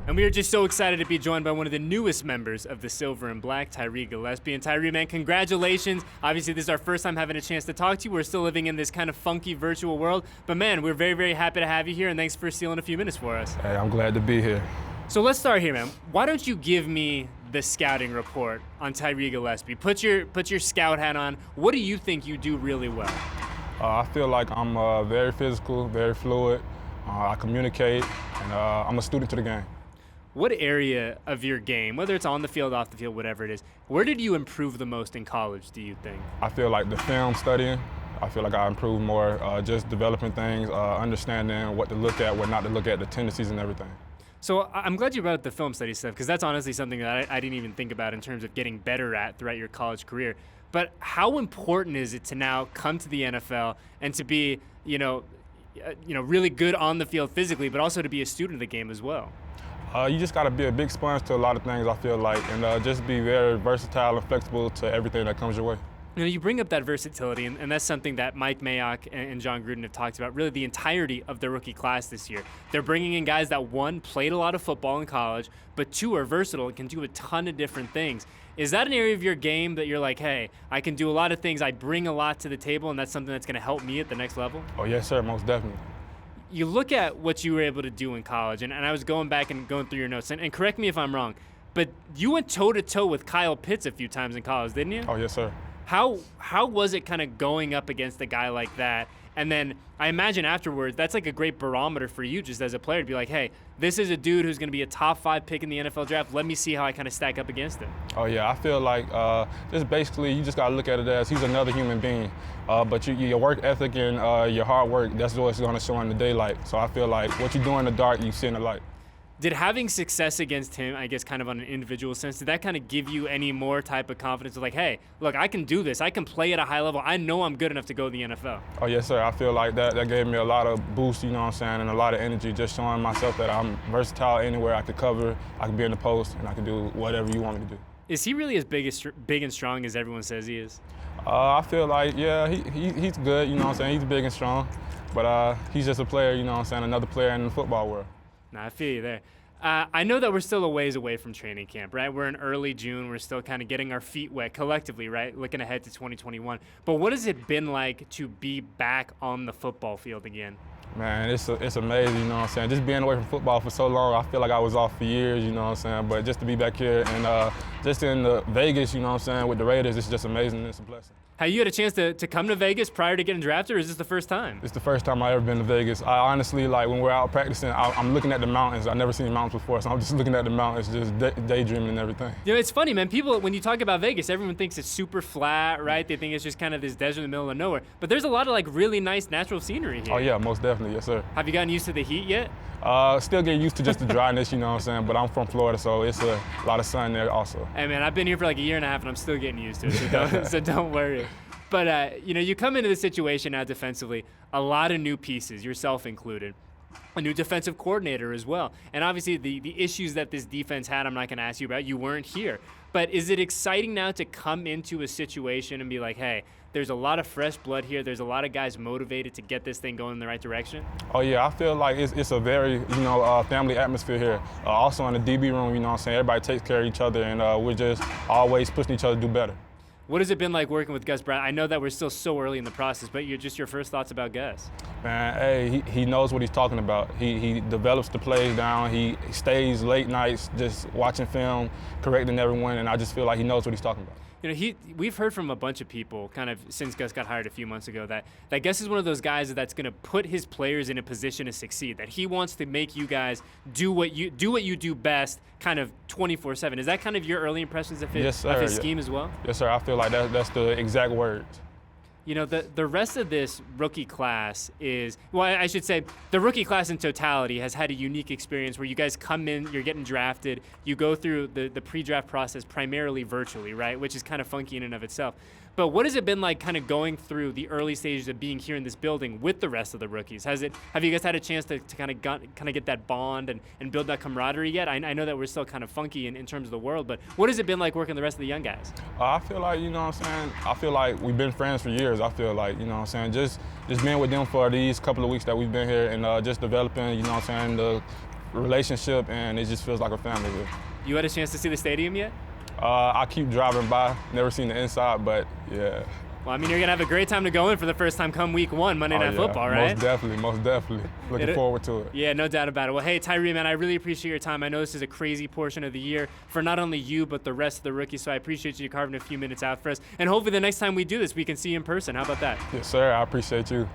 And we are just so excited to be joined by one of the newest members of the Silver and Black, Tyree Gillespie. And Tyree, man, congratulations. Obviously, this is our first time having a chance to talk to you. We're still living in this kind of funky virtual world. But, man, we're very, very happy to have you here, and thanks for stealing a few minutes for us. Hey, I'm glad to be here. So let's start here, man. Why don't you give me the scouting report on Tyree Gillespie? Put your scout hat on. What do you think you do really well? I feel like I'm very physical, very fluid. I communicate, and I'm a student to the game. What area of your game, whether it's on the field, off the field, whatever it is, where did you improve the most in college, do you think? I feel like the film studying, I feel like I improved more, just developing things, understanding what to look at, what not to look at, the tendencies and everything. So I'm glad you brought up the film study stuff, because that's honestly something that I didn't even think about in terms of getting better at throughout your college career. But how important is it to now come to the NFL and to be, really good on the field physically, but also to be a student of the game as well? You just got to be a big sponge to a lot of things, I feel like, and just be very versatile and flexible to everything that comes your way. You bring up that versatility, and that's something that Mike Mayock and John Gruden have talked about, really the entirety of the rookie class this year. They're bringing in guys that, one, played a lot of football in college, but two, are versatile and can do a ton of different things. Is that an area of your game that you're like, hey, I can do a lot of things, I bring a lot to the table, and that's something that's going to help me at the next level? Oh, yes, sir, most definitely. You look at what you were able to do in college, and I was going back and going through your notes, and correct me if I'm wrong, but you went toe-to-toe with Kyle Pitts a few times in college, didn't you? Oh, yes, sir. How was it kind of going up against a guy like that? And then I imagine afterwards, that's like a great barometer for you just as a player to be like, hey, this is a dude who's going to be a top 5 pick in the NFL draft. Let me see how I kind of stack up against him. Oh, yeah. I feel like just basically you just got to look at it as he's another human being. But your work ethic and your hard work, that's what's going to show in the daylight. So I feel like what you do in the dark, you see in the light. Did having success against him, I guess kind of on an individual sense, did that kind of give you any more type of confidence of like, hey, look, I can do this. I can play at a high level. I know I'm good enough to go to the NFL. Oh, yes, sir. I feel like that gave me a lot of boost, and a lot of energy, just showing myself that I'm versatile anywhere. I could cover, I could be in the post, and I can do whatever you want me to do. Is he really as big and strong as everyone says he is? I feel like, yeah, he's good, He's big and strong. But he's just a player, another player in the football world. I feel you there. I know that we're still a ways away from training camp, right? We're in early June. We're still kind of getting our feet wet collectively, right? Looking ahead to 2021. But what has it been like to be back on the football field again? Man, it's amazing, Just being away from football for so long, I feel like I was off for years, But just to be back here and just in Vegas, with the Raiders, it's just amazing. It's a blessing. Have you had a chance to come to Vegas prior to getting drafted, or is this the first time? It's the first time I've ever been to Vegas. I honestly, when we're out practicing, I'm looking at the mountains. I've never seen mountains before, so I'm just looking at the mountains, just daydreaming and everything. It's funny, man. People, when you talk about Vegas, everyone thinks it's super flat, right? They think it's just kind of this desert in the middle of nowhere. But there's a lot of really nice natural scenery here. Oh, yeah, most definitely, yes, sir. Have you gotten used to the heat yet? Still getting used to just the dryness, But I'm from Florida, so it's a lot of sun there also. Hey, man, I've been here for like a year and a half, and I'm still getting used to it, so don't worry. But, you come into the situation now defensively, a lot of new pieces, yourself included, a new defensive coordinator as well. And obviously the issues that this defense had, I'm not going to ask you about. You weren't here. But is it exciting now to come into a situation and be like, hey, there's a lot of fresh blood here. There's a lot of guys motivated to get this thing going in the right direction? Oh, yeah. I feel like it's a very, family atmosphere here. Also in the DB room, everybody takes care of each other, and we're just always pushing each other to do better. What has it been like working with Gus Bradley? I know that we're still so early in the process, but your first thoughts about Gus? Man, hey, he knows what he's talking about. He develops the plays down. He stays late nights just watching film, correcting everyone, and I just feel like he knows what he's talking about. We've heard from a bunch of people kind of since Gus got hired a few months ago that Gus is one of those guys that's going to put his players in a position to succeed, that he wants to make you guys do what you do best kind of 24/7. Is that kind of your early impressions of his, yes, sir. Of his scheme as well? Yes, sir. I feel like that's the exact words. The rest of this rookie class is, well, I should say the rookie class in totality has had a unique experience where you guys come in, you're getting drafted, you go through the pre-draft process primarily virtually, right, which is kind of funky in and of itself. But what has it been like kind of going through the early stages of being here in this building with the rest of the rookies? Have you guys had a chance to kind of get that bond and build that camaraderie yet? I know that we're still kind of funky in terms of the world, but what has it been like working with the rest of the young guys? I feel like, I feel like we've been friends for years. I feel like, just being with them for these couple of weeks that we've been here and just developing, the relationship, and it just feels like a family here. You had a chance to see the stadium yet? I keep driving by, never seen the inside, but yeah. Well, I mean, you're going to have a great time to go in for the first time come week 1, Monday Night Football, right? Most definitely. Looking forward to it. Yeah, no doubt about it. Well, hey, Tyree, man, I really appreciate your time. I know this is a crazy portion of the year for not only you, but the rest of the rookies, so I appreciate you carving a few minutes out for us. And hopefully the next time we do this, we can see you in person. How about that? Yes, sir. I appreciate you.